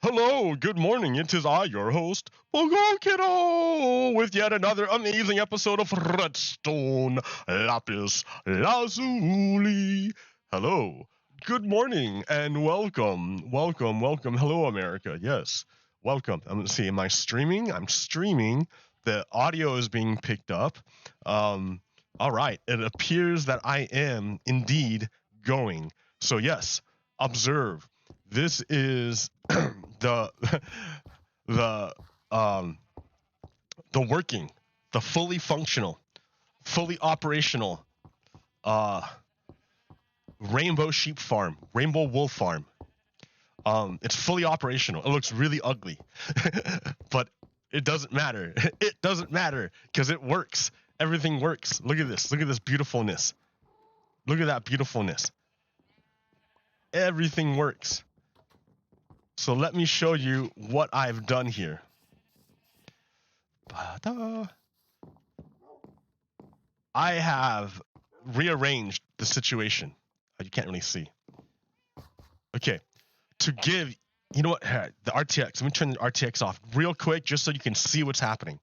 Hello, good morning. It is I, your host, Pogo Kiddo, with yet another amazing episode of Redstone, Lapis, Lazuli. Hello, good morning, and welcome. Hello, America. Yes, welcome. Let's see, am I streaming? I'm streaming. The audio is being picked up. All right, it appears that I am indeed going. So yes, observe. This is the the um the working, the fully functional, fully operational rainbow sheep farm, rainbow wool farm. It's fully operational. It looks really ugly, but it doesn't matter. It doesn't matter because it works. Everything works. Look at this. Look at this beautifulness. Look at that beautifulness. Everything works. So let me show you what I've done here. I have rearranged the situation. You can't really see. Okay, to give, you know what, the RTX, let me turn the RTX off real quick just so you can see what's happening.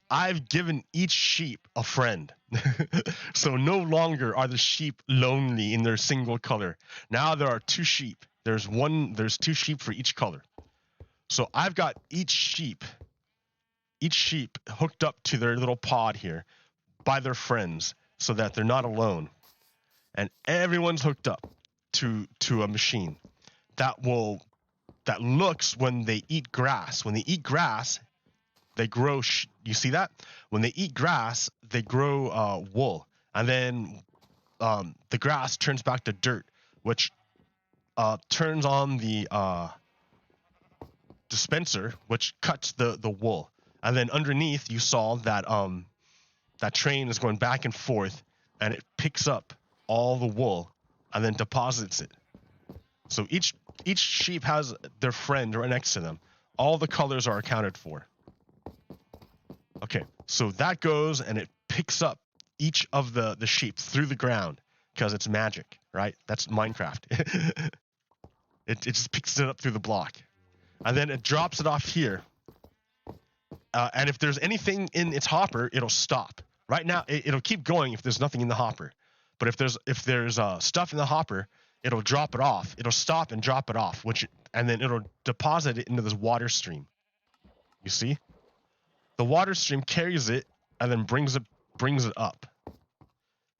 I've given each sheep a friend. So no longer are the sheep lonely in their single color. Now there are two sheep. There's two sheep for each color. So I've got each sheep hooked up to their little pod here by their friends so that they're not alone. And everyone's hooked up to a machine that looks when they eat grass. When they eat grass, they grow. You see that? When they eat grass, they grow wool, and then the grass turns back to dirt, which turns on the dispenser, which cuts the wool, and then underneath you saw that that train is going back and forth, and it picks up all the wool and then deposits it. So each sheep has their friend right next to them. All the colors are accounted for. Okay, so that goes and it picks up each of the sheep through the ground because it's magic, right? That's Minecraft. It just picks it up through the block. And then it drops it off here. And if there's anything in its hopper, it'll stop. Right now, it'll keep going if there's nothing in the hopper. But if there's stuff in the hopper, it'll drop it off. It'll stop and drop it off, and then it'll deposit it into this water stream. You see? The water stream carries it and then brings it up.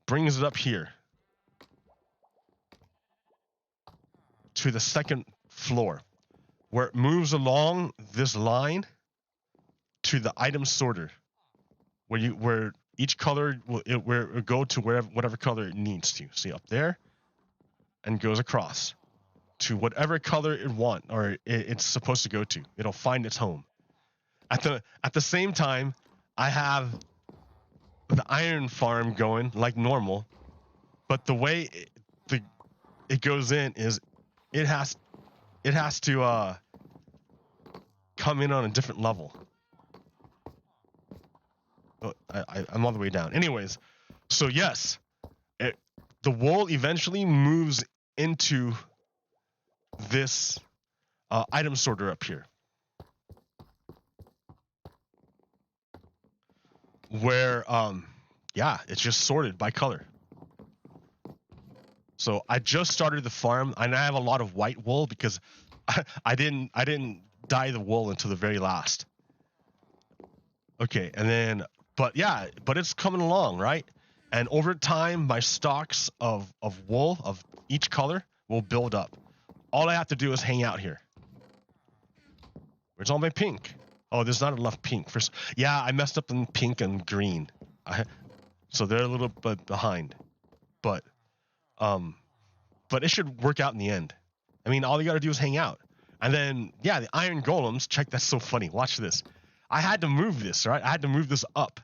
Brings it up here to the second floor, where it moves along this line to the item sorter, where each color will go to whatever color it needs to. See up there, and goes across to whatever color it wants or it's supposed to go to. It'll find its home. At the same time, I have the iron farm going like normal, but the way it goes in is it has to come in on a different level. Oh, I'm all the way down. Anyways, so yes, the wool eventually moves into this item sorter up here, where it's just sorted by color. So I just started the farm, and I have a lot of white wool because I didn't dye the wool until the very last. Okay, and then but it's coming along, right? And over time, my stocks of wool of each color will build up. All I have to do is hang out here. Where's all my pink? Oh, there's not enough pink. I messed up in pink and green. So they're a little bit behind. But it should work out in the end. I mean, all you gotta do is hang out. And then, the iron golems, check, that's so funny. Watch this. I had to move this, right? I had to move this up.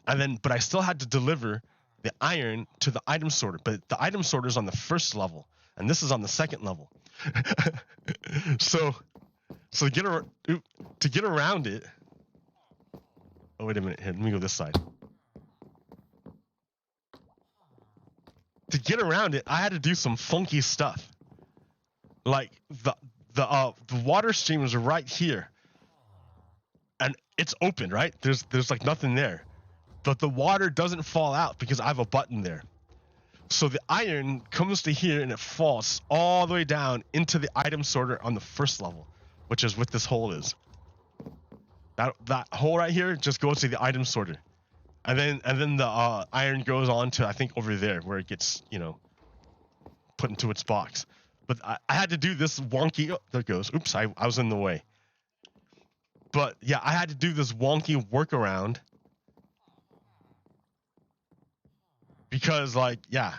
But I still had to deliver the iron to the item sorter. But the item sorter is on the first level, and this is on the second level. so to get around it. Oh, wait a minute. Here, let me go this side. To get around it, I had to do some funky stuff. Like the water stream is right here, and it's open, right? There's like nothing there, but the water doesn't fall out because I have a button there. So the iron comes to here and it falls all the way down into the item sorter on the first level, which is what this hole is. That hole right here just goes to the item sorter, and then the iron goes on to, I think, over there where it gets, you know, put into its box. But I had to do this wonky. Oh, there it goes. Oops, I was in the way. But yeah, I had to do this wonky workaround because, like, yeah.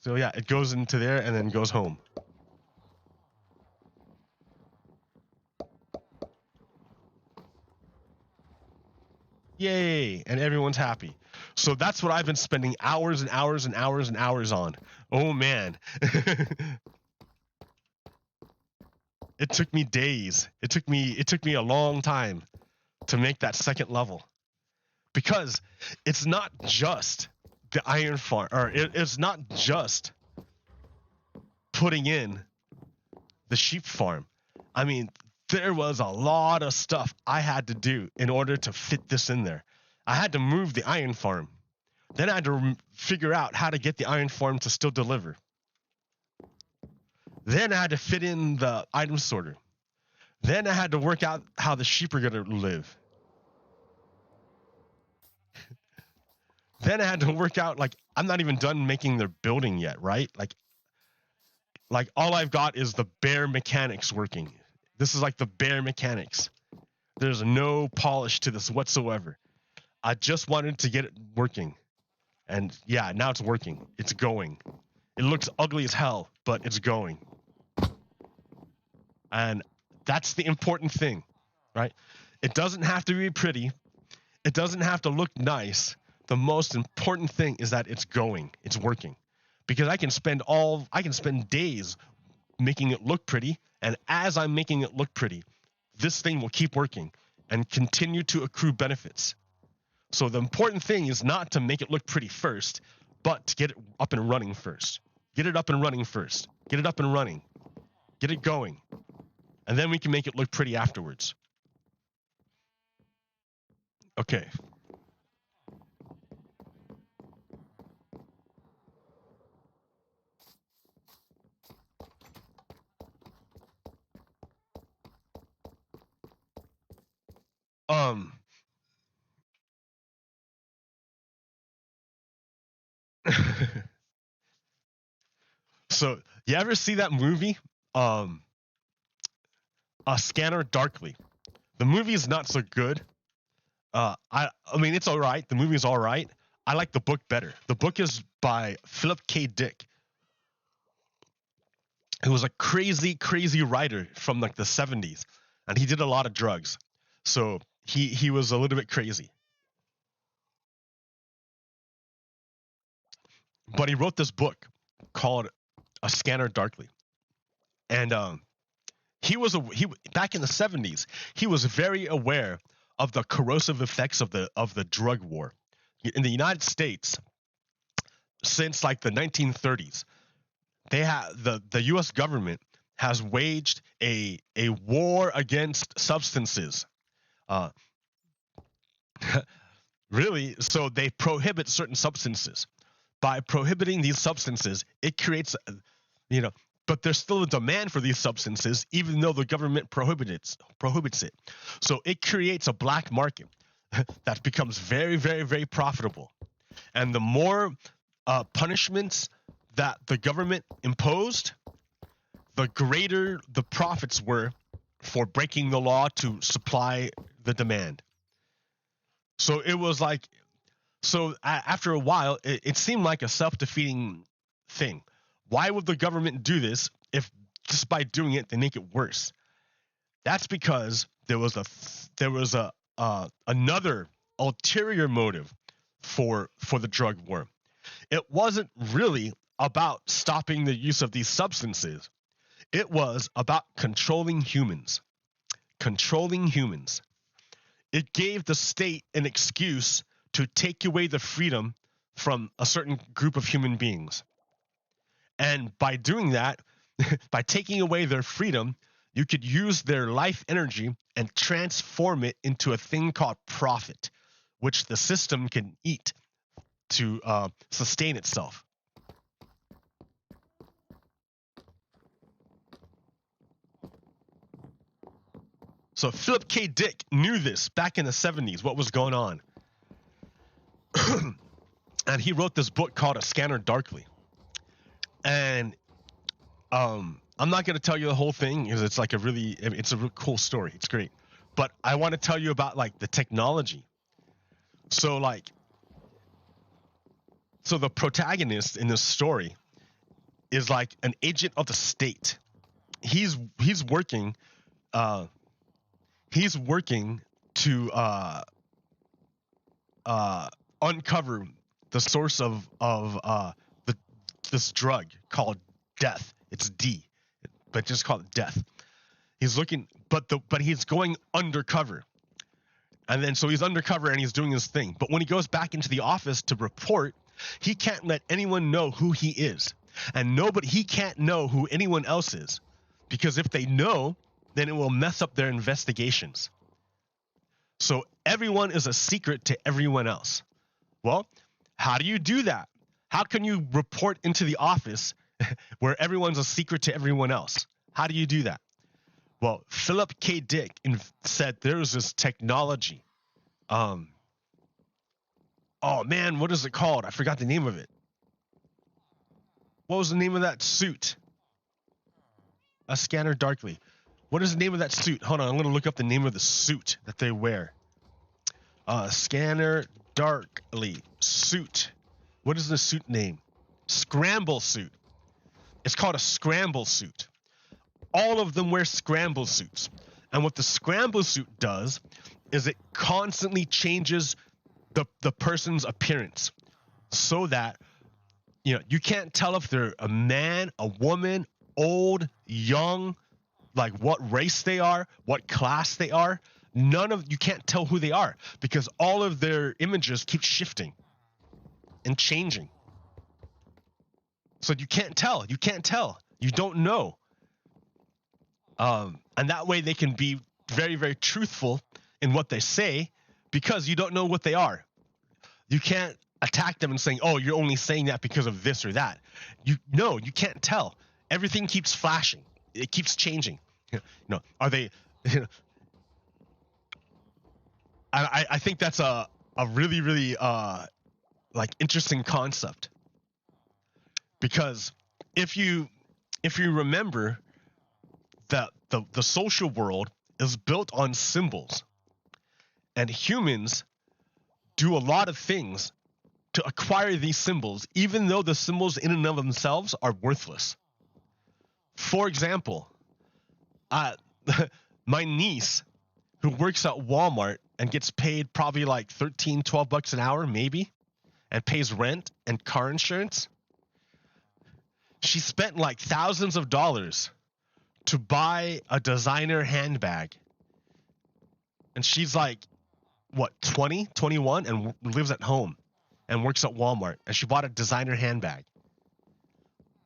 So yeah, it goes into there and then goes home. Yay! And everyone's happy. So that's what I've been spending hours and hours and hours and hours on. Oh man. It took me days. It took me a long time to make that second level. Because it's not just the iron farm, or it's not just putting in the sheep farm. I mean, there was a lot of stuff I had to do in order to fit this in there. I had to move the iron farm. Then I had to figure out how to get the iron farm to still deliver. Then I had to fit in the item sorter. Then I had to work out how the sheep are going to live. Then I had to work out, like, I'm not even done making their building yet, right? Like all I've got is the bare mechanics working. This is like the bare mechanics. There's no polish to this whatsoever. I just wanted to get it working. And yeah, now it's working. It's going. It looks ugly as hell, but it's going. And that's the important thing, right? It doesn't have to be pretty. It doesn't have to look nice. The most important thing is that it's going, it's working. Because I can spend days making it look pretty, and as I'm making it look pretty, this thing will keep working and continue to accrue benefits. So the important thing is not to make it look pretty first, but to get it up and running first. Get it up and running first. Get it up and running. Get it going. And then we can make it look pretty afterwards. Okay. So you ever see that movie, A Scanner Darkly? The movie is not so good. I mean, it's all right. The movie is all right. I like the book better. The book is by Philip K. Dick, who was a crazy, crazy writer from like the 70s, and he did a lot of drugs. So he was a little bit crazy. But he wrote this book called A Scanner Darkly. And he back in the 70s, he was very aware of the corrosive effects of the drug war. In the United States, since like the 1930s, the US government has waged a war against substances. Really, so they prohibit certain substances. By prohibiting these substances, it creates, but there's still a demand for these substances, even though the government prohibits it. So it creates a black market that becomes very, very, very profitable. And the more punishments that the government imposed, the greater the profits were for breaking the law to supply the demand. So it was like, after a while, it seemed like a self-defeating thing. Why would the government do this if just by doing it they make it worse? That's because there was another ulterior motive for the drug war. It wasn't really about stopping the use of these substances. It was about controlling humans. Controlling humans. It gave the state an excuse to take away the freedom from a certain group of human beings. And by doing that, by taking away their freedom, you could use their life energy and transform it into a thing called profit, which the system can eat to sustain itself. So Philip K. Dick knew this back in the 70s, what was going on. And he wrote this book called A Scanner Darkly. And I'm not going to tell you the whole thing because it's like it's a real cool story. It's great. But I want to tell you about like the technology. So the protagonist in this story is like an agent of the state. He's working to uncover the source of this drug called death. It's D, but just call it death. He's looking, but he's going undercover. And then so he's undercover and he's doing his thing. But when he goes back into the office to report, he can't let anyone know who he is. And he can't know who anyone else is. Because if they know, then it will mess up their investigations. So everyone is a secret to everyone else. Well, how do you do that? How can you report into the office where everyone's a secret to everyone else? How do you do that? Well, Philip K. Dick said there's this technology. Oh man, what is it called? I forgot the name of it. What was the name of that suit? A Scanner Darkly. What is the name of that suit? Hold on, I'm going to look up the name of the suit that they wear. Scanner Darkly suit. What is the suit name? Scramble suit. It's called a scramble suit. All of them wear scramble suits. And what the scramble suit does is it constantly changes the person's appearance so that you can't tell if they're a man, a woman, old, young, like what race they are, what class they are. You can't tell who they are because all of their images keep shifting and changing. So you can't tell. You don't know. And that way they can be very, very truthful in what they say because you don't know what they are. You can't attack them and saying, oh, you're only saying that because of this or that. You can't tell. Everything keeps flashing. It keeps changing. Are they... I think that's a really, really interesting concept. Because if you remember that the social world is built on symbols, and humans do a lot of things to acquire these symbols, even though the symbols in and of themselves are worthless. For example, my niece, who works at Walmart and gets paid probably like $13-12 an hour, maybe, and pays rent and car insurance, she spent like thousands of dollars to buy a designer handbag. And she's like, what, 20, 21, and lives at home and works at Walmart. And she bought a designer handbag.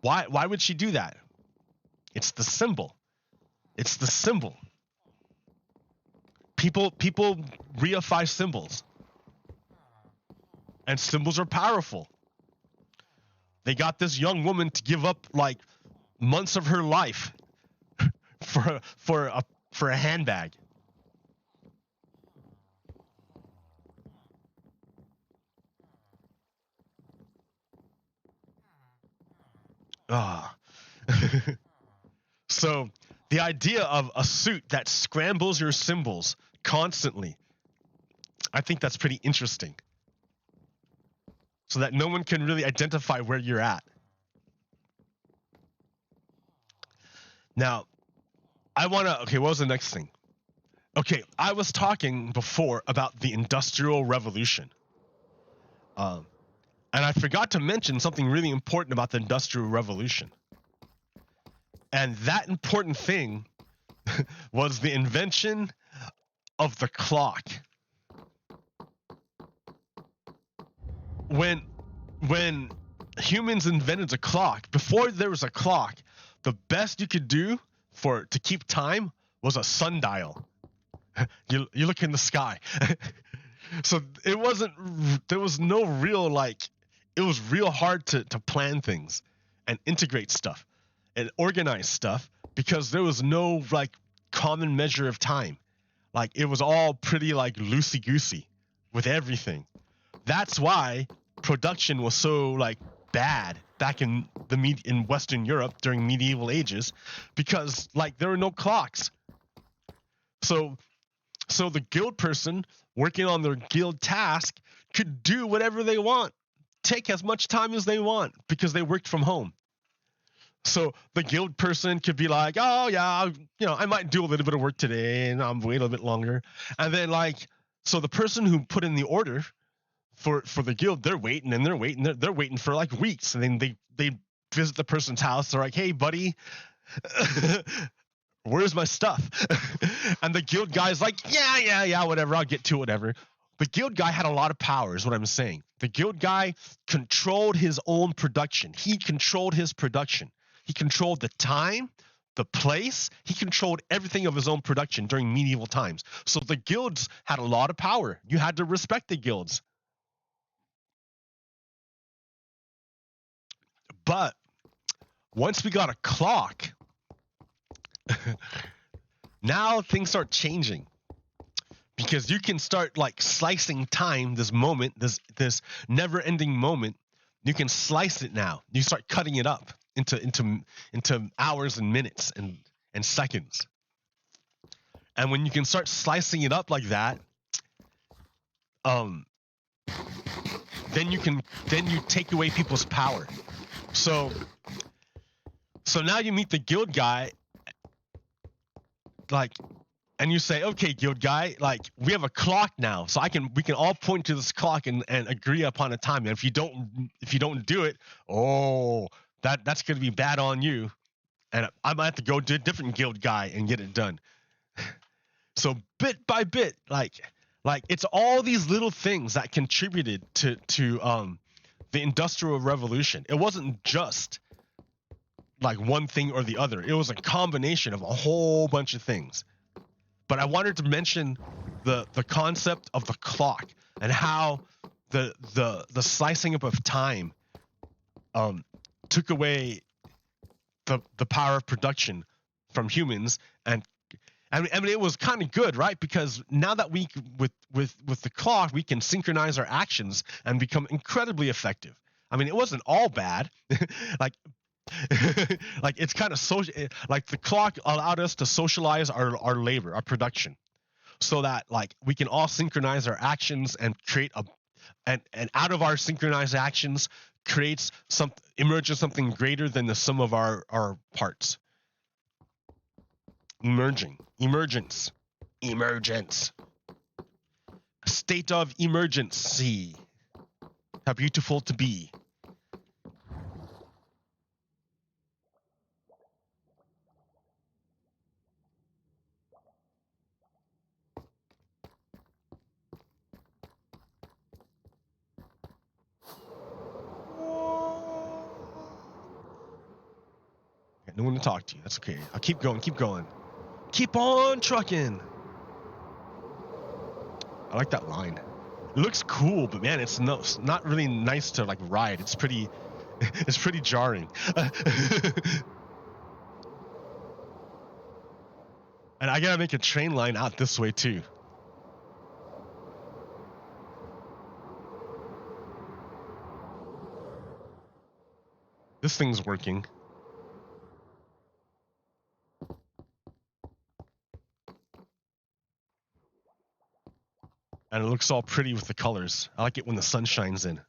Why would she do that? It's the symbol. It's the symbol. People reify symbols. And symbols are powerful. They got this young woman to give up like months of her life for a handbag. So the idea of a suit that scrambles your symbols constantly, I think that's pretty interesting. So that no one can really identify where you're at. Now, okay, what was the next thing? Okay, I was talking before about the Industrial Revolution. And I forgot to mention something really important about the Industrial Revolution. And that important thing was the invention of the clock. When humans invented the clock, before there was a clock, the best you could do to keep time was a sundial. You look in the sky. So there was no real, like, it was real hard to plan things and integrate stuff and organize stuff because there was no like common measure of time. Like it was all pretty like loosey-goosey with everything. That's why production was so like bad back in Western Europe during medieval ages, because like there were no clocks. So the guild person working on their guild task could do whatever they want, take as much time as they want because they worked from home. So the guild person could be like, oh yeah, I might do a little bit of work today and I'm wait a little bit longer. And then like, so the person who put in the order for the guild, they're waiting for like weeks. And then they visit the person's house. They're like, hey buddy, where's my stuff? And the guild guy's like, yeah, whatever, I'll get to it, whatever. The guild guy had a lot of power, is what I'm saying. The guild guy controlled his own production. He controlled his production. He controlled the time, the place. He controlled everything of his own production during medieval times. So the guilds had a lot of power. You had to respect the guilds. But once we got a clock, now things start changing, because you can start like slicing time, this moment, this never-ending moment. You can slice it now. You start cutting it up into hours and minutes and seconds. And when you can start slicing it up like that, then you take away people's power. So now you meet the guild guy, like, and you say, okay, guild guy, like, we have a clock now, so we can all point to this clock and agree upon a time. And if you don't do it, that's gonna be bad on you, and I might have to go to a different guild guy and get it done. So bit by bit, like it's all these little things that contributed to the Industrial Revolution. It wasn't just like one thing or the other. It was a combination of a whole bunch of things. But I wanted to mention the concept of the clock and how the slicing up of time took away the power of production from humans. And I mean it was kind of good, right? Because now that we with the clock, we can synchronize our actions and become incredibly effective. I mean, it wasn't all bad. Like like it's kind of social. Like the clock allowed us to socialize our labor, our production, so that like we can all synchronize our actions and create and out of our synchronized actions emerges something greater than the sum of our parts. Emergence, a state of emergency. How beautiful to be. No one to talk to. That's okay. I'll keep going. Keep on trucking. I like that line. It looks cool, but man, it's not really nice to like ride. It's pretty jarring. And I gotta make a train line out this way too. This thing's working. And it looks all pretty with the colors. I like it when the sun shines in.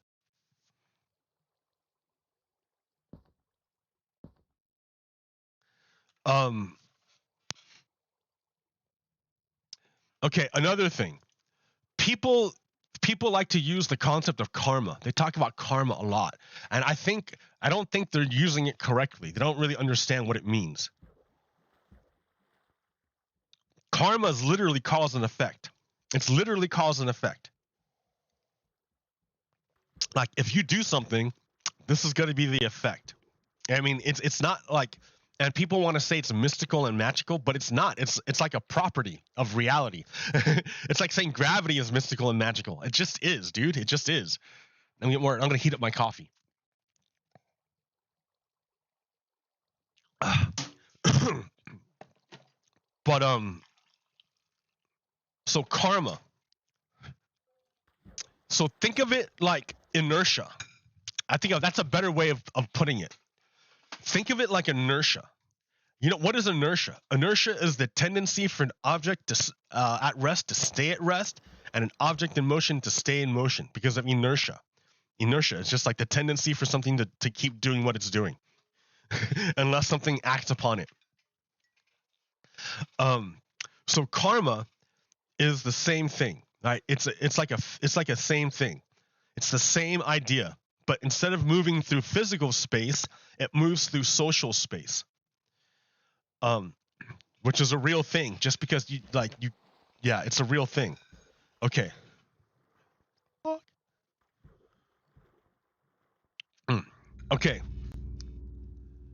Okay, another thing. People people like to use the concept of karma. They talk about karma a lot. And I don't think they're using it correctly. They don't really understand what it means. Karma is literally cause and effect. It's literally cause and effect. Like if you do something, this is going to be the effect. I mean, it's not like, and people want to say it's mystical and magical, but it's not. It's like a property of reality. It's like saying gravity is mystical and magical. It just is, dude. It just is. I'm gonna heat up my coffee. But so karma. So think of it like inertia. I think that's a better way of putting it. Think of it like inertia. You know, what is inertia? Inertia is the tendency for an object to, at rest to stay at rest, and an object in motion to stay in motion because of inertia. Inertia is just like the tendency for something to keep doing what it's doing unless something acts upon it. So karma is the same thing, right? It's like a same thing. It's the same idea, but instead of moving through physical space, it moves through social space. Which is a real thing. Just because yeah, it's a real thing. Okay. Okay.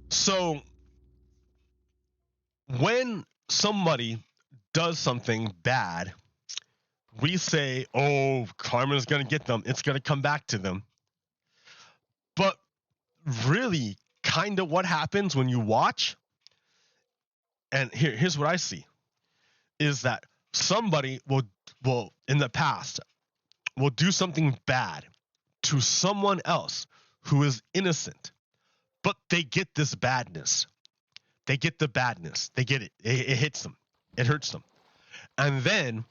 So when somebody does something bad, we say, "Oh, karma's gonna get them. It's gonna come back to them." But really, kind of what happens when you watch, and here's what I see, is that somebody will in the past will do something bad to someone else who is innocent, but they get this badness. They get the badness. They get it. It hits them. It hurts them. And then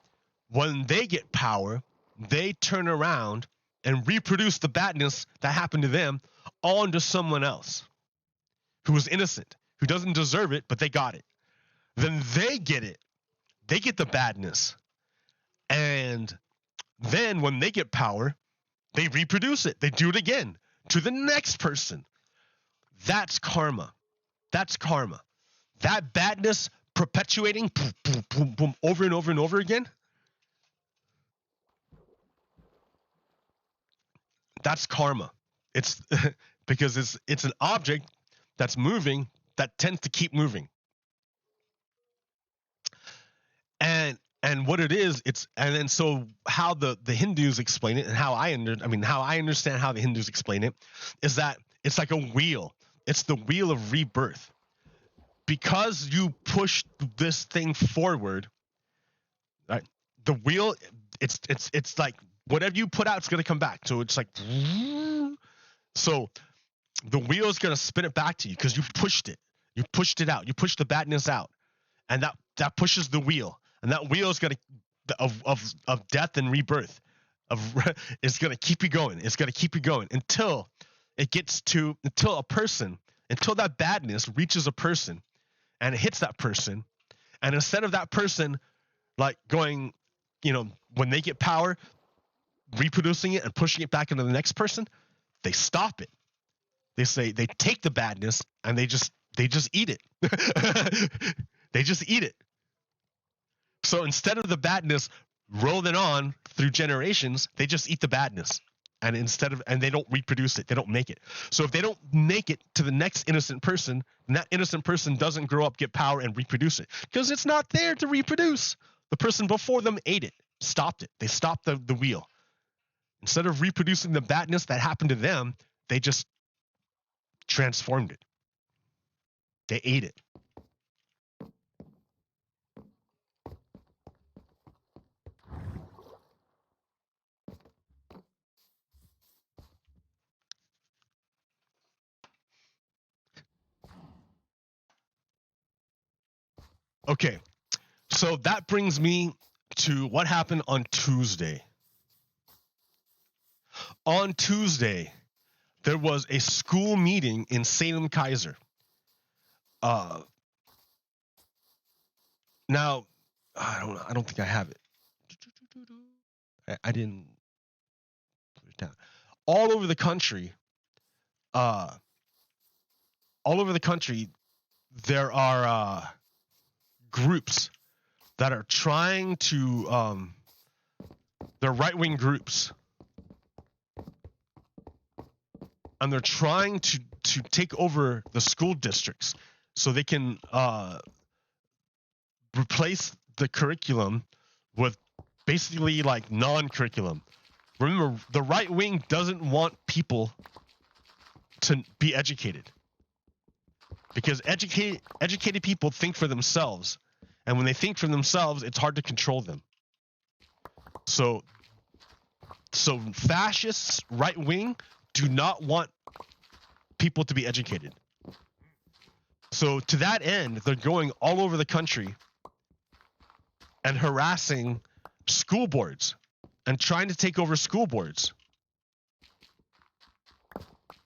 when they get power, they turn around and reproduce the badness that happened to them onto someone else who was innocent, who doesn't deserve it, but they got it. Then they get it. They get the badness. And then when they get power, they reproduce it. They do it again to the next person. That's karma. That's karma. That badness perpetuating boom, boom, boom, boom, over and over and over again. That's karma. It's because it's an object that's moving that tends to keep moving. And what it is, and then so how the Hindus explain it, and how I understand how the Hindus explain it, is that it's like a wheel. It's the wheel of rebirth. Because you push this thing forward, right? The wheel, it's like whatever you put out, it's gonna come back. So it's like, so the wheel is gonna spin it back to you because you pushed it. You pushed it out. You pushed the badness out, and that pushes the wheel, and that wheel is gonna of death and rebirth. It's gonna keep you going. It's gonna keep you going until it gets to until that badness reaches a person, and it hits that person, and instead of that person like going, when they get power, reproducing it and pushing it back into the next person, they stop it. They take the badness and they just eat it. They just eat it. So instead of the badness rolling on through generations, they just eat the badness. And and they don't reproduce it. They don't make it. So if they don't make it to the next innocent person, then that innocent person doesn't grow up, get power, and reproduce it because it's not there to reproduce. The person before them ate it, stopped it. They stopped the wheel. Instead of reproducing the badness that happened to them, they just transformed it. They ate it. Okay, so that brings me to what happened on Tuesday. On Tuesday, there was a school meeting in Salem Kaiser. Now, I don't think I have it. I didn't. Yeah. All over the country, uh, there are groups that are trying to, they're right-wing groups, and they're trying to take over the school districts so they can replace the curriculum with basically like non-curriculum. Remember, the right wing doesn't want people to be educated, because educated people think for themselves, and when they think for themselves, it's hard to control them. So fascists, right wing, do not want people to be educated. So to that end, they're going all over the country and harassing school boards and trying to take over school boards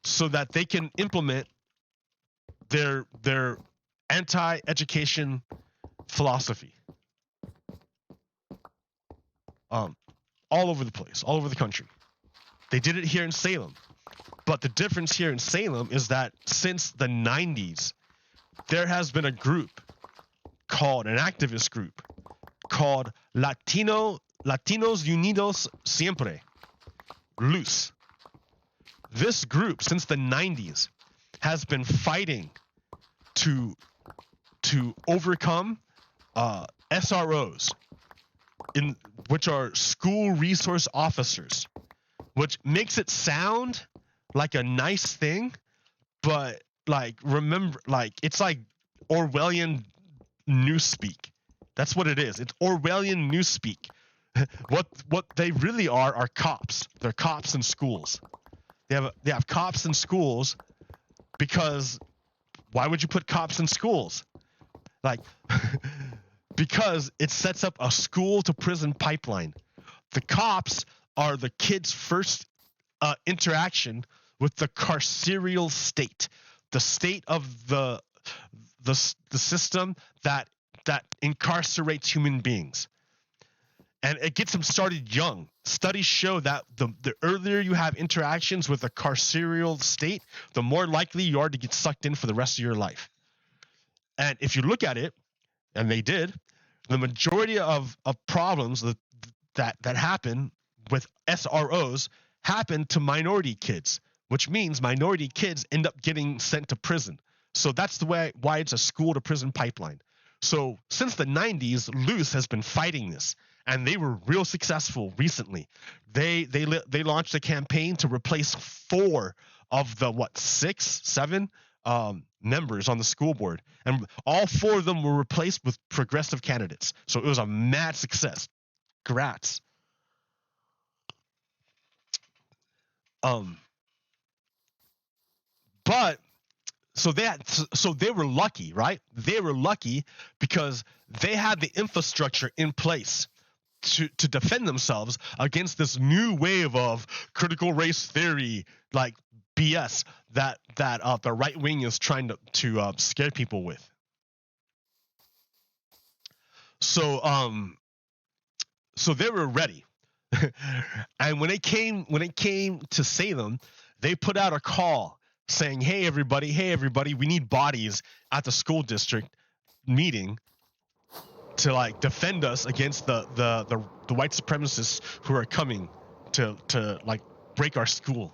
so that they can implement their anti-education philosophy. All over the place, all over the country. They did it here in Salem. But the difference here in Salem is that since the 90s, there has been a group called, an activist group called Latinos Unidos Siempre, LUS. This group, since the 90s, has been fighting to overcome SROs, which are school resource officers, which makes it sound like a nice thing, but like, remember, like, it's like Orwellian newspeak. That's what it is. It's Orwellian newspeak. What they really are cops. They're cops in schools. They have cops in schools because why would you put cops in schools? Like, because it sets up a school to prison pipeline. The cops are the kids' first interaction with the carceral state, the state of the system that incarcerates human beings. And it gets them started young. Studies show that the earlier you have interactions with a carceral state, the more likely you are to get sucked in for the rest of your life. And if you look at it, and they did, the majority of problems that happen with SROs happen to minority kids, which means minority kids end up getting sent to prison. So that's why it's a school to prison pipeline. So since the 90s, LUS has been fighting this, and they were real successful recently. They launched a campaign to replace 4 of the 7 members on the school board, and all 4 of them were replaced with progressive candidates. So it was a mad success. Congrats. But so they were lucky, right? They were lucky because they had the infrastructure in place to defend themselves against this new wave of critical race theory, like BS that the right wing is trying to scare people with. So they were ready. And when it came to Salem, they put out a call saying, hey everybody, we need bodies at the school district meeting to like defend us against the white supremacists who are coming to like break our school.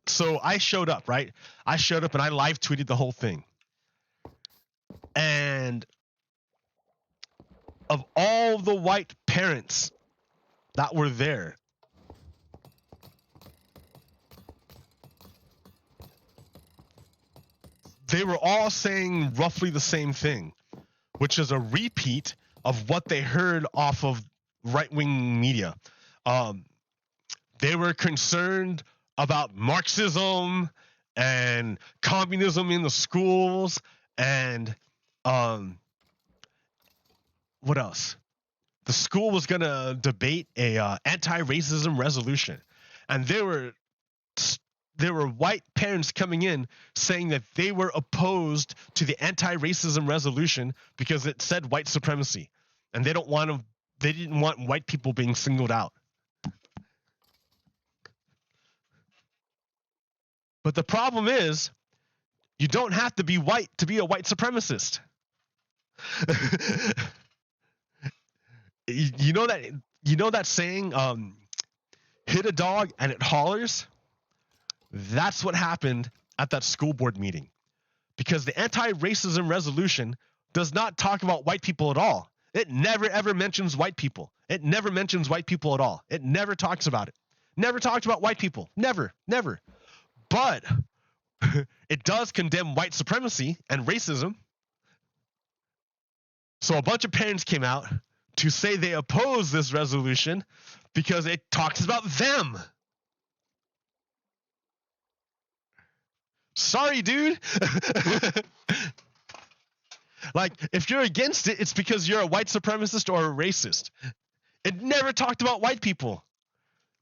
So I showed up, right? I showed up and I live tweeted the whole thing. And of all the white parents that were there, they were all saying roughly the same thing, which is a repeat of what they heard off of right-wing media. They were concerned about Marxism and communism in the schools, and what else? The school was going to debate a anti-racism resolution, and there were white parents coming in saying that they were opposed to the anti-racism resolution because it said white supremacy, and they didn't want white people being singled out. But the problem is, you don't have to be white to be a white supremacist. You know that saying, hit a dog and it hollers? That's what happened at that school board meeting. Because the anti-racism resolution does not talk about white people at all. It never ever mentions white people. It never mentions white people at all. It never talks about it. Never talks about white people. Never. But it does condemn white supremacy and racism. So a bunch of parents came out to say they oppose this resolution because it talks about them. Sorry, dude. Like, if you're against it, it's because you're a white supremacist or a racist. It never talked about white people.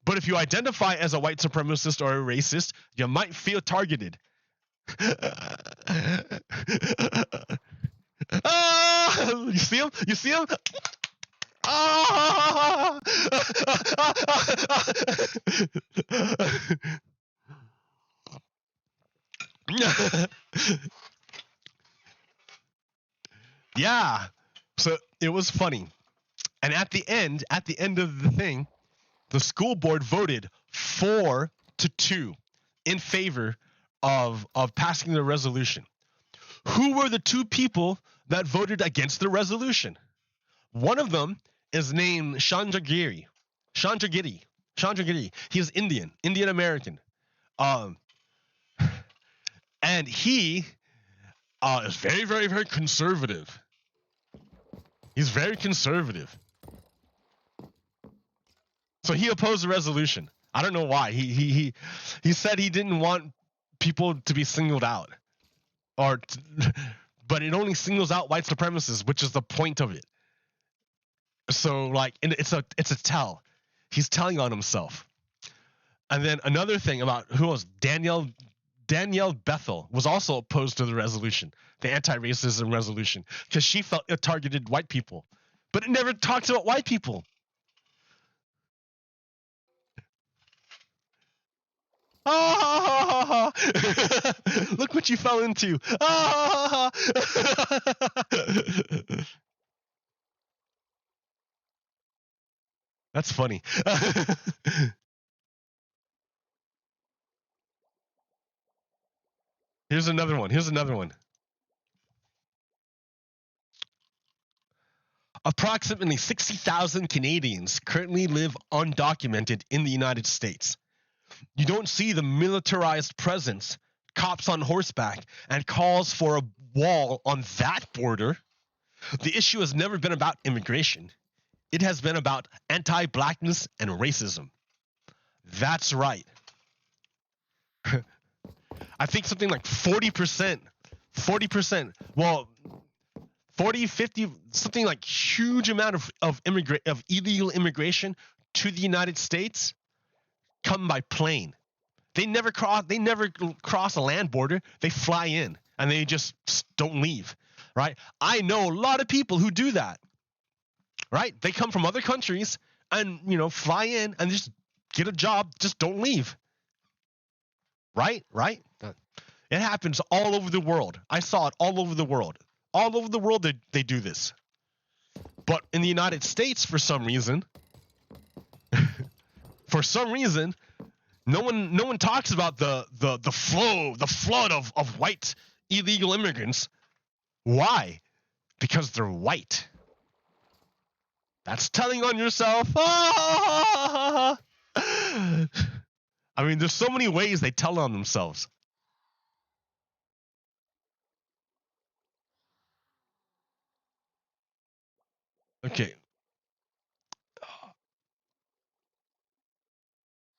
But if you identify as a white supremacist or a racist, you might feel targeted. You see him? You see him? Yeah. So it was funny. And at the end of the thing, the school board voted 4-2 in favor of passing the resolution. Who were the two people that voted against the resolution? One of them is named Chandragiri. He's Indian American. And he is very, very, very conservative. He's very conservative. So he opposed the resolution. I don't know why. He said he didn't want people to be singled out, but it only singles out white supremacists, which is the point of it. So like, it's a tell. He's telling on himself. And then another thing about who was Danielle Bethel was also opposed to the resolution, the anti-racism resolution, because she felt it targeted white people, but it never talks about white people. Look what you fell into. That's funny. Here's another one. Approximately 60,000 Canadians currently live undocumented in the United States. You don't see the militarized presence, cops on horseback, and calls for a wall on that border. The issue has never been about immigration. It has been about anti-blackness and racism. That's right. I think something like 40%, well, 40, 50, something like huge amount of illegal immigration to the United States come by plane. They never cross a land border. They fly in and they just don't leave, right? I know a lot of people who do that, right? They come from other countries and, fly in and just get a job, just don't leave. Right? It happens all over the world. I saw it all over the world. All over the world they do this. But in the United States, for some reason, no one talks about the flood of white illegal immigrants. Why? Because they're white. That's telling on yourself. I mean, there's so many ways they tell on themselves. Okay.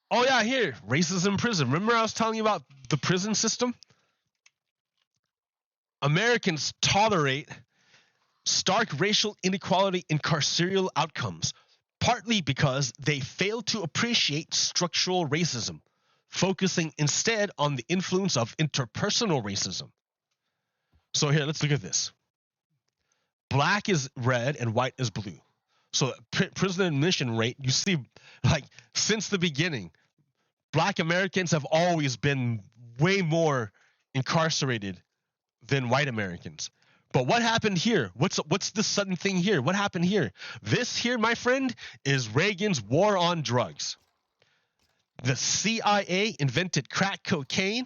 Oh yeah, here, racism in prison. Remember I was telling you about the prison system? Americans tolerate stark racial inequality in carceral outcomes, partly because they fail to appreciate structural racism, focusing instead on the influence of interpersonal racism. So here, let's look at this. Black is red and white is blue. So prison admission rate, you see, like, since the beginning, Black Americans have always been way more incarcerated than white Americans. But what happened here? What's the sudden thing here? What happened here? This here, my friend, is Reagan's war on drugs. The CIA invented crack cocaine,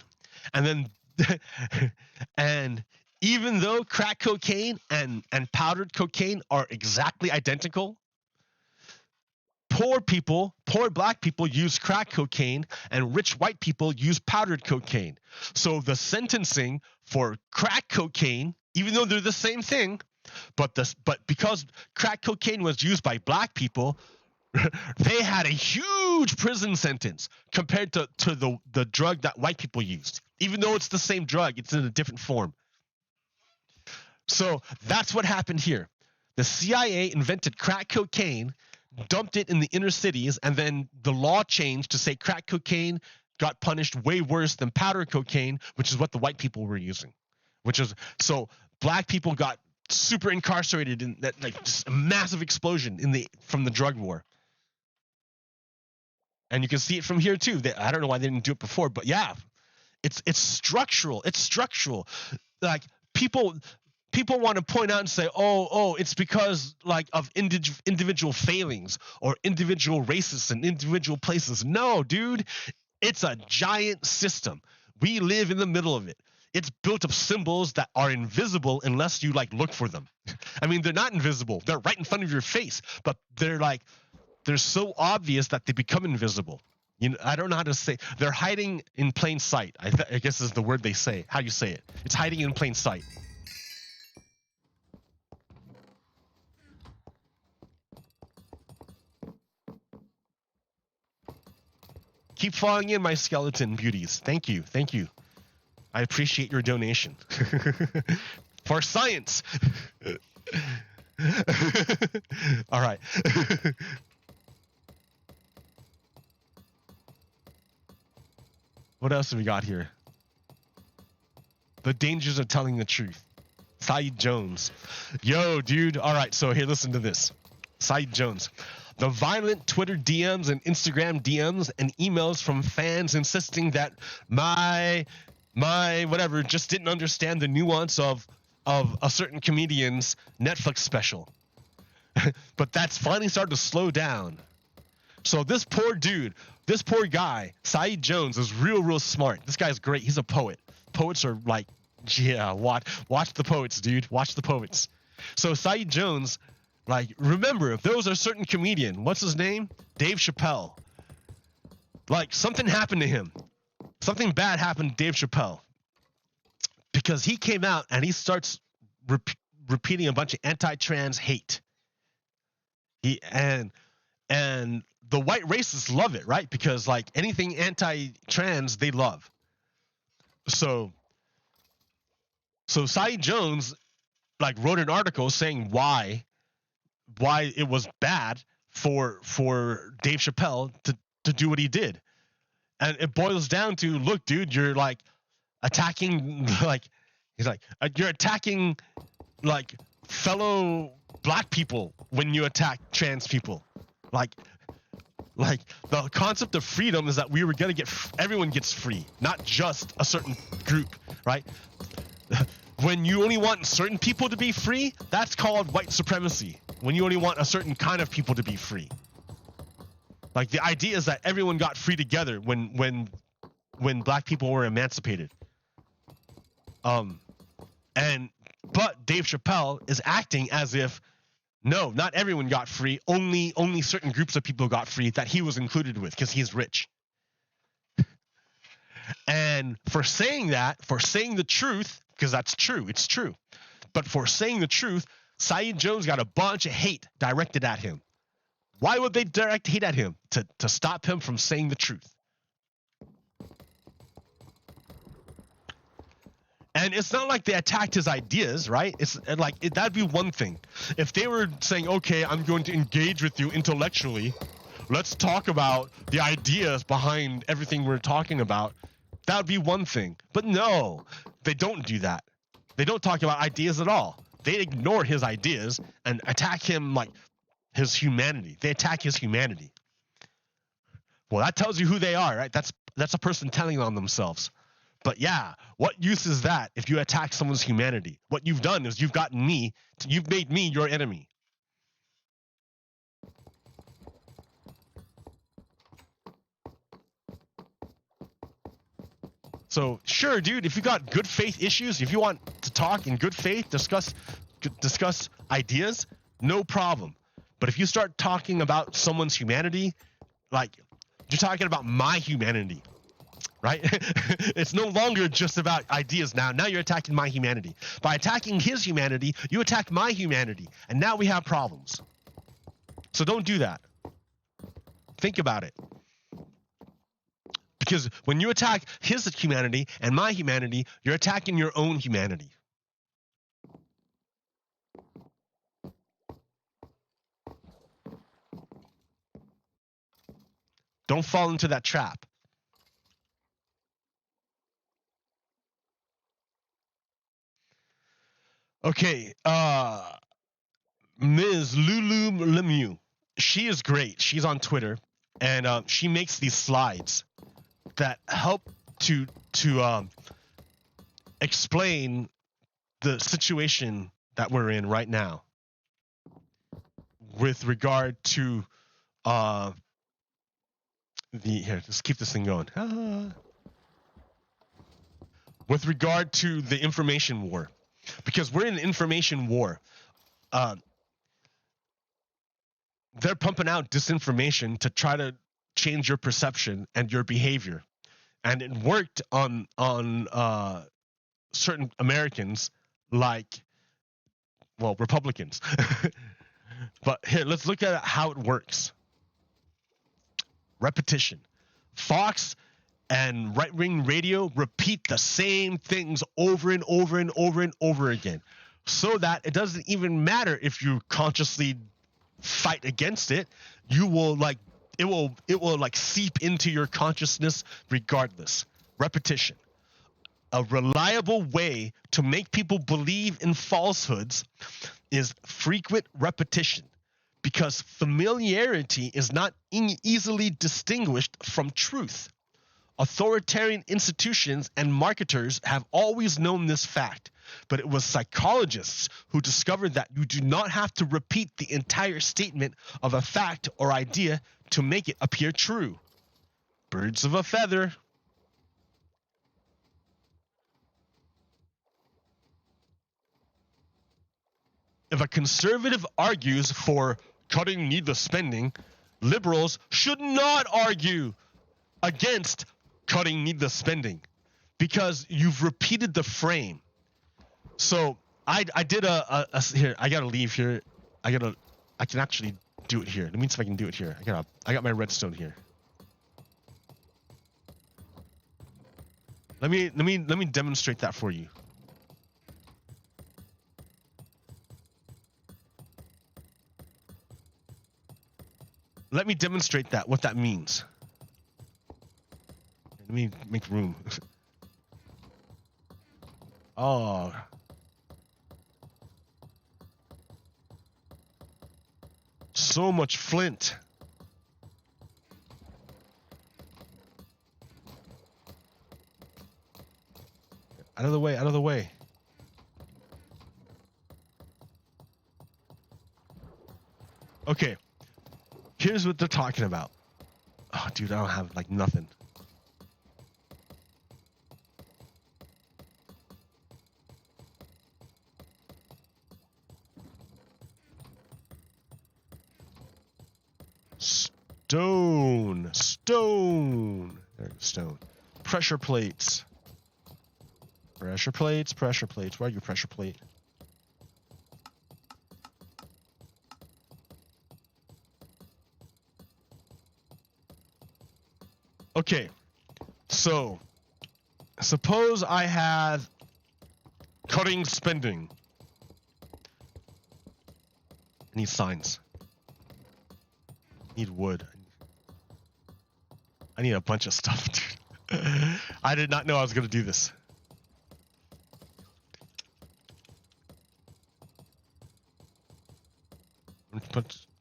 and then and even though crack cocaine and powdered cocaine are exactly identical, poor black people use crack cocaine, and rich white people use powdered cocaine. So the sentencing for crack cocaine, even though they're the same thing, but because crack cocaine was used by black people, they had a huge prison sentence compared to the drug that white people used. Even though it's the same drug, it's in a different form. So that's what happened here. The CIA invented crack cocaine, dumped it in the inner cities, and then the law changed to say crack cocaine got punished way worse than powder cocaine, which is what the white people were using. So black people got super incarcerated in that, like, just a massive explosion from the drug war. And you can see it from here too. I don't know why they didn't do it before, but yeah, it's structural. It's structural. Like people want to point out and say, oh, it's because like of individual failings or individual races and individual places. No, dude, it's a giant system. We live in the middle of it. It's built of symbols that are invisible unless you like look for them. I mean, they're not invisible. They're right in front of your face, but they're so obvious that they become invisible. You know, I don't know how to say. They're hiding in plain sight. I guess is the word they say. How you say it? It's hiding in plain sight. Keep falling in, my skeleton beauties. Thank you. Thank you. I appreciate your donation. For science. All right. What else have we got here? The dangers of telling the truth. Saeed Jones. Yo, dude. All right, so here, listen to this. Saeed Jones. The violent Twitter DMs and Instagram DMs and emails from fans insisting that my whatever just didn't understand the nuance of a certain comedian's Netflix special. But that's finally started to slow down. So this poor dude, this poor guy, Saeed Jones, is real smart. This guy's great. He's a poet. Poets are like, yeah, watch the poets, dude. Watch the poets. So Saeed Jones, like, remember, if there was a certain comedian, what's his name? Dave Chappelle. Like, something happened to him. Something bad happened to Dave Chappelle. Because he came out and he starts repeating a bunch of anti-trans hate. And the white racists love it, right? Because like anything anti-trans, they love. So Saeed Jones like wrote an article saying why it was bad for Dave Chappelle to do what he did. And it boils down to, look, dude, you're like attacking, like, he's like, you're attacking like fellow black people when you attack trans people. Like the concept of freedom is that we were going to everyone gets free, not just a certain group, right? When you only want certain people to be free, that's called white supremacy. When you only want a certain kind of people to be free. Like the idea is that everyone got free together when black people were emancipated. But Dave Chappelle is acting as if no, not everyone got free. Only certain groups of people got free that he was included with because he's rich. And for saying the truth, because that's true, it's true. But for saying the truth, Saeed Jones got a bunch of hate directed at him. Why would they direct hate at him? To stop him from saying the truth. And it's not like they attacked his ideas, right? It's like that'd be one thing. If they were saying, okay, I'm going to engage with you intellectually, let's talk about the ideas behind everything we're talking about, that would be one thing. But no, they don't do that. They don't talk about ideas at all. They ignore his ideas and attack him like his humanity. They attack his humanity. Well, that tells you who they are, right? That's a person telling on themselves. But yeah, what use is that if you attack someone's humanity? What you've done is you've made me your enemy. So sure, dude, if you got good faith issues, if you want to talk in good faith, discuss ideas, no problem. But if you start talking about someone's humanity, like you're talking about my humanity, right? It's no longer just about ideas now. Now you're attacking my humanity. By attacking his humanity, you attack my humanity, and now we have problems. So don't do that. Think about it. Because when you attack his humanity and my humanity, you're attacking your own humanity. Don't fall into that trap. Okay, Ms. Lulu Lemieux. She is great. She's on Twitter, and she makes these slides that help to explain the situation that we're in right now with regard to here, let's keep this thing going. With regard to the information war, because we're in an information war. They're pumping out disinformation to try to change your perception and your behavior, and it worked on certain Americans, like, well, Republicans. But here, let's look at how it works. Repetition. Fox and right-wing radio repeat the same things over and over and over and over again, so that it doesn't even matter if you consciously fight against it. You will like it will like seep into your consciousness regardless. Repetition. A reliable way to make people believe in falsehoods is frequent repetition, because familiarity is not easily distinguished from truth. Authoritarian institutions and marketers have always known this fact, but it was psychologists who discovered that you do not have to repeat the entire statement of a fact or idea to make it appear true. Birds of a feather. If a conservative argues for cutting needless spending, liberals should not argue against cutting needless spending, because you've repeated the frame. So I did here. I gotta leave here. I can actually do it here. Let me see if I can do it here. I got my redstone here. Let me demonstrate that for you. Let me demonstrate what that means. Let me make room. Oh. So much flint. Out of the way, out of the way. Okay. Here's what they're talking about. Oh, dude, I don't have like nothing. Stone. There, stone. Pressure plates. Pressure plates. Where's your pressure plate? Okay, so suppose I had cutting spending. I need signs. I need wood. I need a bunch of stuff, dude. I did not know I was going to do this.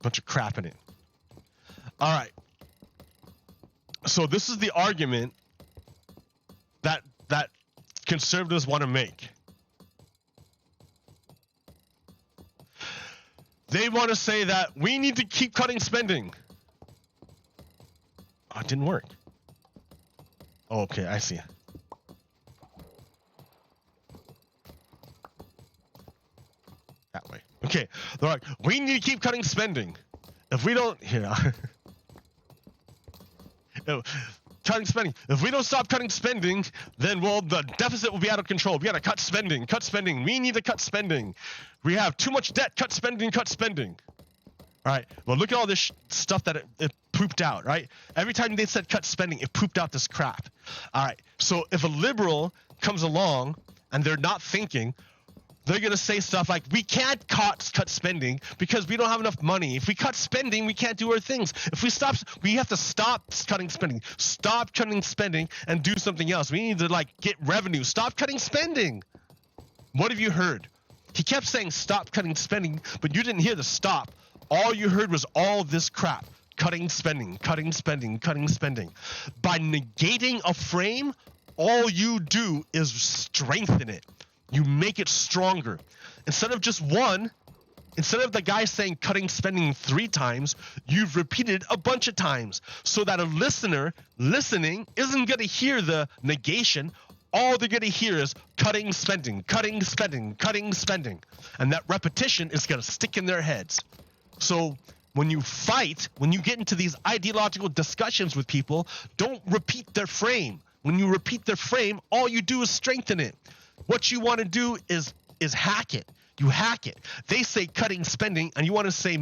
Bunch of crap in it. All right. So this is the argument that conservatives want to make. They want to say that we need to keep cutting spending. Oh, it didn't work. Oh, okay, I see. That way. Okay, they're like, we need to keep cutting spending. If we don't, here, cutting spending. If we don't stop cutting spending, then well, the deficit will be out of control. We gotta cut spending, cut spending. We need to cut spending. We have too much debt. Cut spending, cut spending. All right. Well, look at all this stuff that it pooped out. Right. Every time they said cut spending, it pooped out this crap. All right. So if a liberal comes along and they're not thinking, they're going to say stuff like, we can't cut spending because we don't have enough money. If we cut spending, we can't do our things. If we have to stop cutting spending. Stop cutting spending and do something else. We need to like get revenue. Stop cutting spending. What have you heard? He kept saying stop cutting spending, but you didn't hear the stop. All you heard was all this crap. Cutting spending, cutting spending, cutting spending. By negating a frame, all you do is strengthen it. You make it stronger. Instead of just one, instead of the guy saying cutting spending 3 times, you've repeated a bunch of times so that a listener listening isn't going to hear the negation. All they're going to hear is cutting spending, cutting spending, cutting spending. And that repetition is going to stick in their heads. So when you fight, when you get into these ideological discussions with people, don't repeat their frame. When you repeat their frame, all you do is strengthen it. What you want to do is hack it. You hack it. They say cutting spending, and you want to say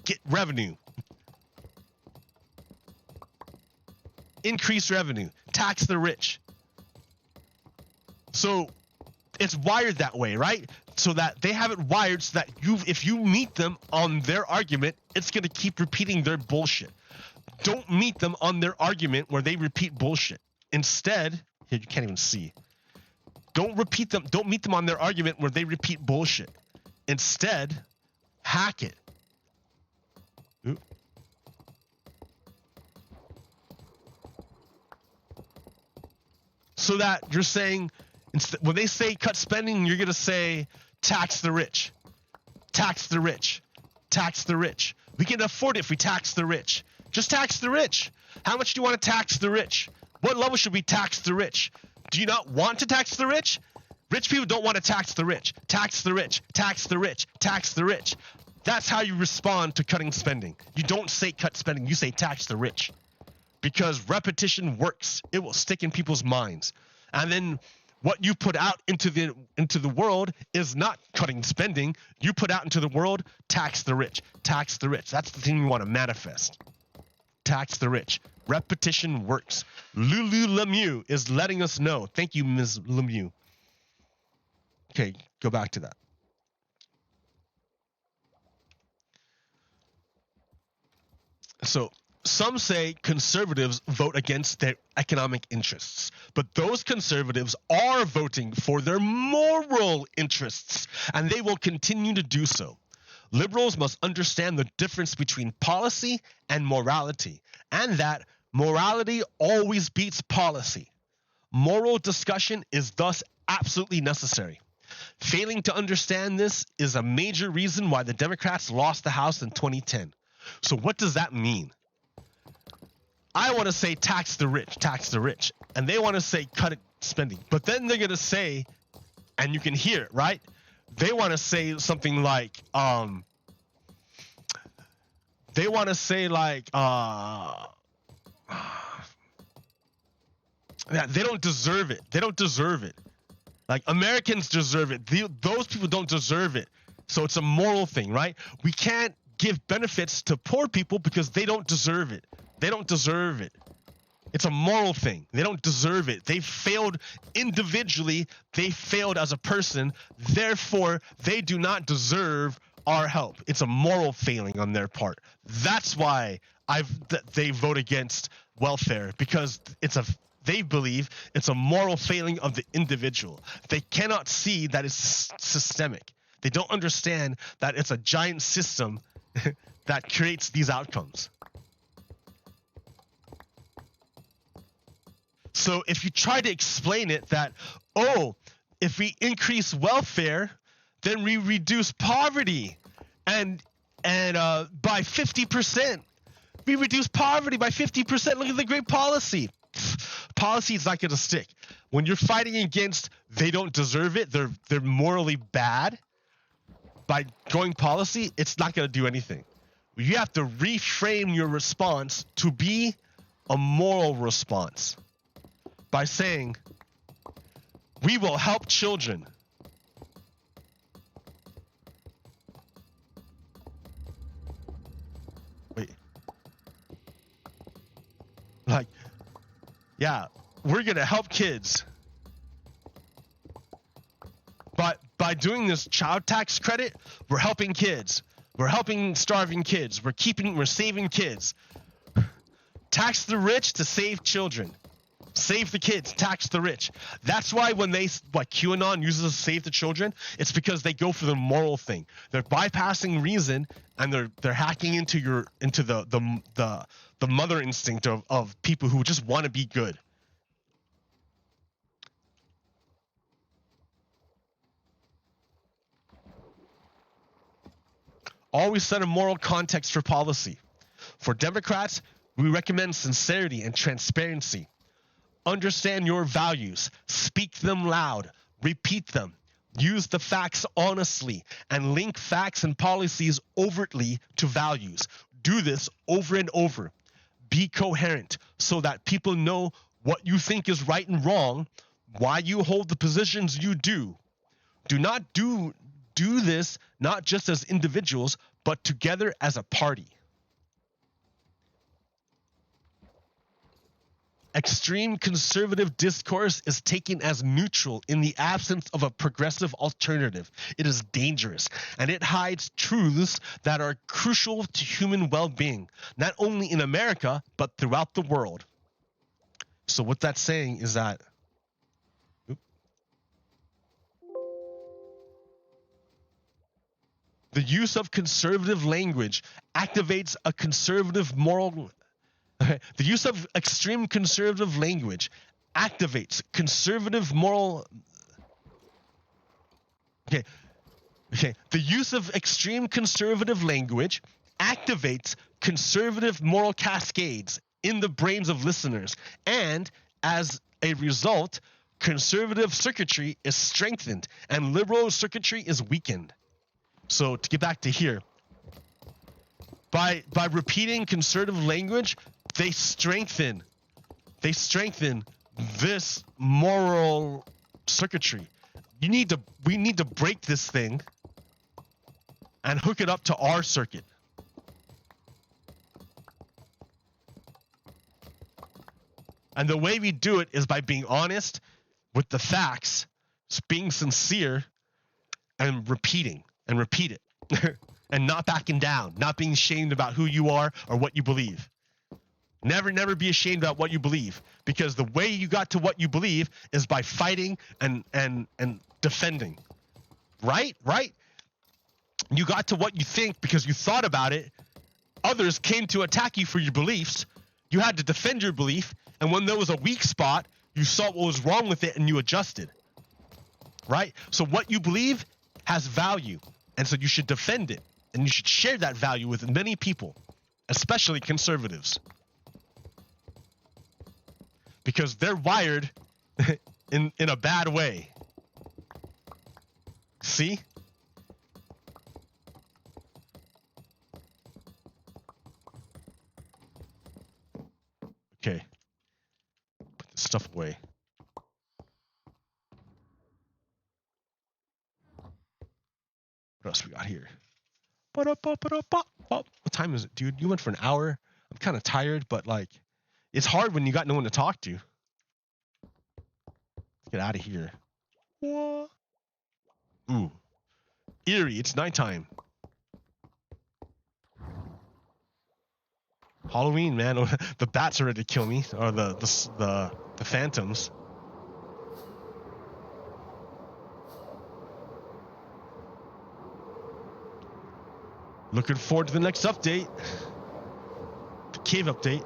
get revenue. Increase revenue. Tax the rich. So it's wired that way, right? So that they have it wired so that if you meet them on their argument, it's going to keep repeating their bullshit. Don't meet them on their argument where they repeat bullshit. Instead, here you can't even see. Don't meet them on their argument where they repeat bullshit. Instead, hack it. Ooh. So that you're saying, when they say cut spending, you're going to say tax the rich. Tax the rich. Tax the rich. We can afford it if we tax the rich. Just tax the rich. How much do you want to tax the rich? What level should we tax the rich? Do you not want to tax the rich? Rich people don't want to tax the rich. Tax the rich. Tax the rich. Tax the rich. That's how you respond to cutting spending. You don't say cut spending. You say tax the rich. Because repetition works. It will stick in people's minds. And then what you put out into the world is not cutting spending. You put out into the world, tax the rich. Tax the rich. That's the thing you want to manifest. Tax the rich. Repetition works. Lulu Lemieux is letting us know. Thank you, Ms. Lemieux. Okay, go back to that. So some say conservatives vote against their economic interests, but those conservatives are voting for their moral interests, and they will continue to do so. Liberals must understand the difference between policy and morality, and that morality always beats policy. Moral discussion is thus absolutely necessary. Failing to understand this is a major reason why the Democrats lost the House in 2010. So what does that mean? I want to say tax the rich, and they want to say cut spending. But then they're going to say, and you can hear it, right? They want to say something like, they want to say like, yeah, they don't deserve it. They don't deserve it. Like Americans deserve it. Those people don't deserve it. So it's a moral thing, right? We can't give benefits to poor people because they don't deserve it. They don't deserve it. It's a moral thing. They don't deserve it. They failed individually. They failed as a person. Therefore, they do not deserve our help. It's a moral failing on their part. That's why they vote against welfare, because they believe it's a moral failing of the individual. They cannot see that it's systemic. They don't understand that it's a giant system that creates these outcomes. So if you try to explain it that, oh, if we increase welfare, then we reduce poverty, and by 50%, we reduce poverty by 50%. Look at the great policy. Policy is not going to stick. When you're fighting against they don't deserve it, they're morally bad, by going policy, it's not going to do anything. You have to reframe your response to be a moral response by saying, we will help children. Wait. Like, yeah, we're going to help kids. But by doing this child tax credit, we're helping kids. We're helping starving kids. We're saving kids. Tax the rich to save children. Save the kids, tax the rich. That's why when QAnon uses save the children, it's because they go for the moral thing. They're bypassing reason, and they're hacking into the mother instinct of people who just want to be good. Always set a moral context for policy. For Democrats, we recommend sincerity and transparency. Understand your values, speak them loud, repeat them, use the facts honestly, and link facts and policies overtly to values. Do this over and over. Be coherent so that people know what you think is right and wrong, why you hold the positions you do. Do not do this not just as individuals, but together as a party. Extreme conservative discourse is taken as neutral in the absence of a progressive alternative. It is dangerous, and it hides truths that are crucial to human well-being, not only in America, but throughout the world. So what that's saying is that the use of conservative language activates a conservative moral. The use of extreme conservative language activates conservative moral. Okay. The use of extreme conservative language activates conservative moral cascades in the brains of listeners, and as a result, conservative circuitry is strengthened and liberal circuitry is weakened. So to get back to here, by repeating conservative language, they strengthen this moral circuitry. We need to break this thing and hook it up to our circuit. And the way we do it is by being honest with the facts, being sincere, and repeating and repeat it. And not backing down, not being ashamed about who you are or what you believe. Never be ashamed about what you believe, because the way you got to what you believe is by fighting and defending. Right? You got to what you think because you thought about it. Others came to attack you for your beliefs. You had to defend your belief, and when there was a weak spot, you saw what was wrong with it and you adjusted. Right? So what you believe has value, and so you should defend it, and you should share that value with many people, especially conservatives, because they're wired in a bad way. See? Okay. Put this stuff away. What else we got here? What time is it, dude? You went for an hour. I'm kind of tired, but like, it's hard when you got no one to talk to. Let's get out of here. What? Ooh. Eerie, it's nighttime. Halloween, man. The bats are ready to kill me, or the phantoms. Looking forward to the next update. The cave update.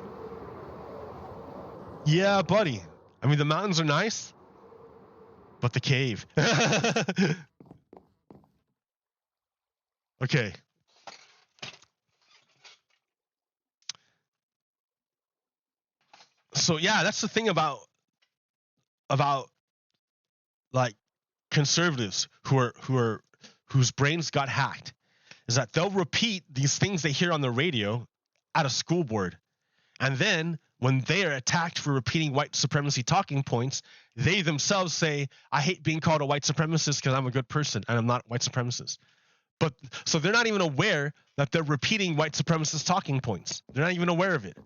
Yeah, buddy. I mean, the mountains are nice, but the cave. Okay. So yeah, that's the thing about like conservatives whose brains got hacked, is that they'll repeat these things they hear on the radio at a school board, and then when they are attacked for repeating white supremacy talking points, they themselves say, I hate being called a white supremacist because I'm a good person and I'm not a white supremacist. But so they're not even aware that they're repeating white supremacist talking points. They're not even aware of it.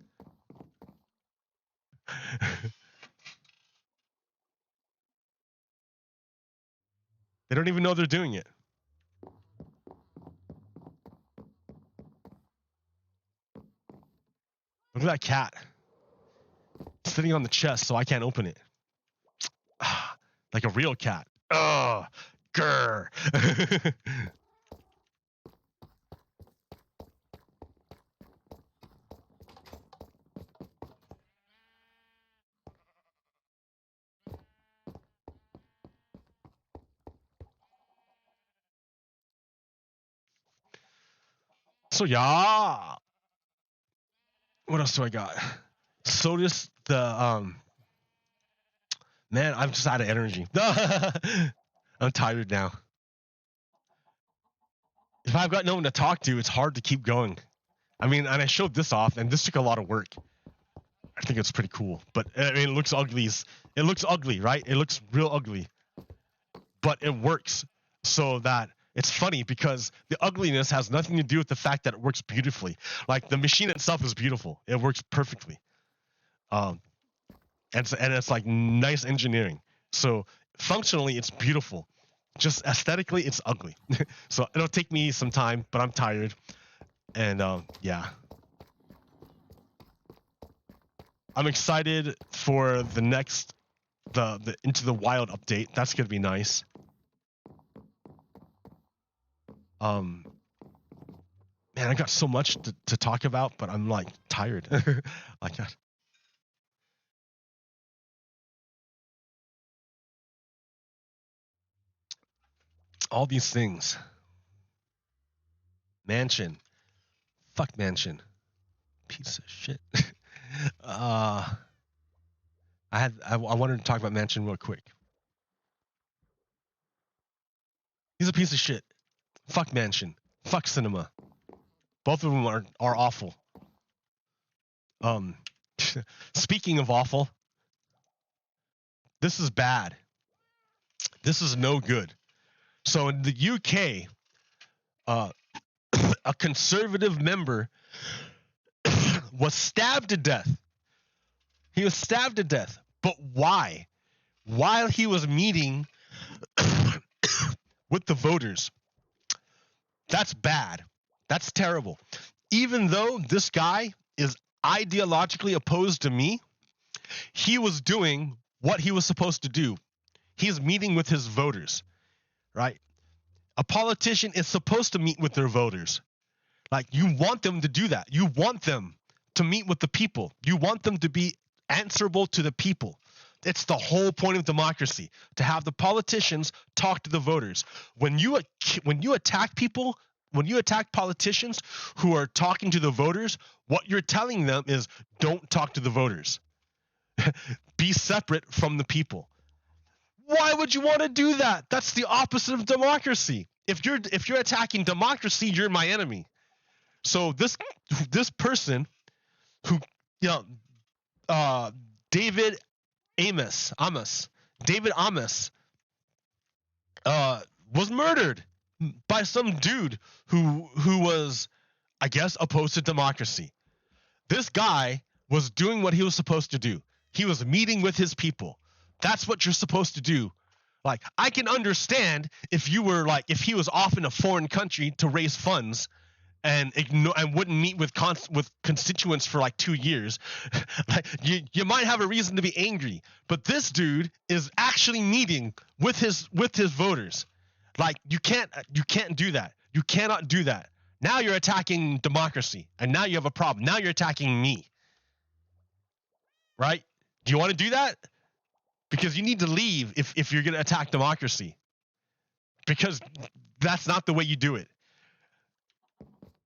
They don't even know they're doing it. Look at that cat. It's sitting on the chest, so I can't open it. Like a real cat. Ugh. Grr. So yeah. What else do I got? So this man, I'm just out of energy. I'm tired now. If I've got no one to talk to, it's hard to keep going. I mean, and I showed this off, and this took a lot of work. I think it's pretty cool, but I mean, it looks ugly. It looks ugly, right? It looks real ugly, but it works. So that it's funny because the ugliness has nothing to do with the fact that it works beautifully. Like the machine itself is beautiful. It works perfectly. And it's like nice engineering. So functionally, it's beautiful. Just aesthetically, it's ugly. So it'll take me some time, but I'm tired. And yeah. I'm excited for the next, the Into the Wild update. That's gonna be nice. Man, I got so much to talk about, but I'm like tired. Like that. All these things. Mansion. Fuck Mansion. Piece of shit. I wanted to talk about Mansion real quick. He's a piece of shit. Fuck Mansion. Fuck cinema. Both of them are awful. Speaking of awful, this is bad. This is no good. So in the UK, a conservative member was stabbed to death. He was stabbed to death. But why? While he was meeting with the voters. That's bad. That's terrible. Even though this guy is ideologically opposed to me, he was doing what he was supposed to do. He's meeting with his voters, right? A politician is supposed to meet with their voters. Like, you want them to do that. You want them to meet with the people. You want them to be answerable to the people. It's the whole point of democracy, to have the politicians talk to the voters. When you attack people, when you attack politicians who are talking to the voters, what you're telling them is, don't talk to the voters. Be separate from the people. Why would you want to do that? That's the opposite of democracy. If you're attacking democracy, you're my enemy. So this person who, David Amos was murdered by some dude who was, I guess, opposed to democracy. This guy was doing what he was supposed to do. He was meeting with his people. That's what you're supposed to do. Like, I can understand if he was off in a foreign country to raise funds and wouldn't meet with constituents for like 2 years. Like, you might have a reason to be angry, but this dude is actually meeting with his voters. Like, you can't do that. You cannot do that. Now you're attacking democracy, and now you have a problem. Now you're attacking me. Right? Do you want to do that? Because you need to leave if you're going to attack democracy. Because that's not the way you do it.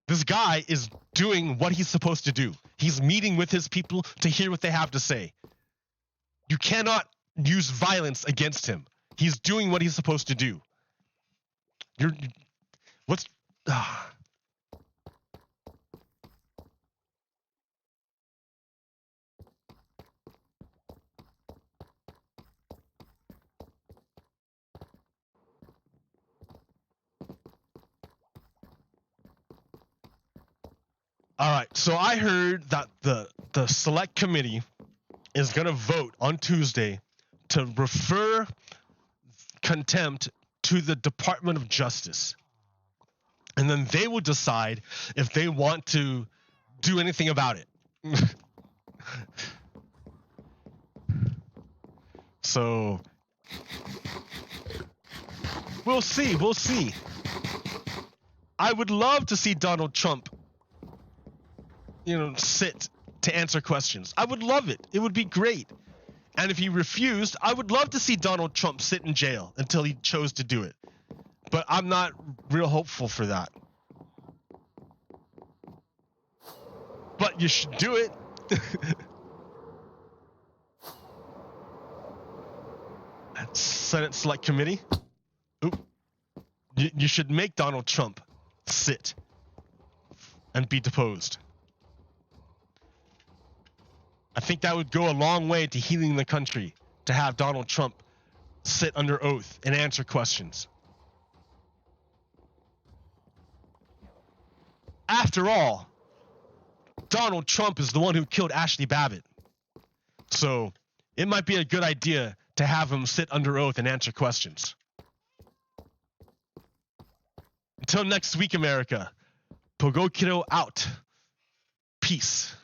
This guy is doing what he's supposed to do. He's meeting with his people to hear what they have to say. You cannot use violence against him. He's doing what he's supposed to do. What's... All right, so I heard that the select committee is going to vote on Tuesday to refer contempt to the Department of Justice. And then they will decide if they want to do anything about it. So we'll see. I would love to see Donald Trump sit to answer questions. I would love it. It would be great. And if he refused, I would love to see Donald Trump sit in jail until he chose to do it. But I'm not real hopeful for that. But you should do it. Senate Select Committee. Oop. You should make Donald Trump sit and be deposed. I think that would go a long way to healing the country, to have Donald Trump sit under oath and answer questions. After all, Donald Trump is the one who killed Ashley Babbitt. So it might be a good idea to have him sit under oath and answer questions. Until next week, America. Pogokiro out. Peace.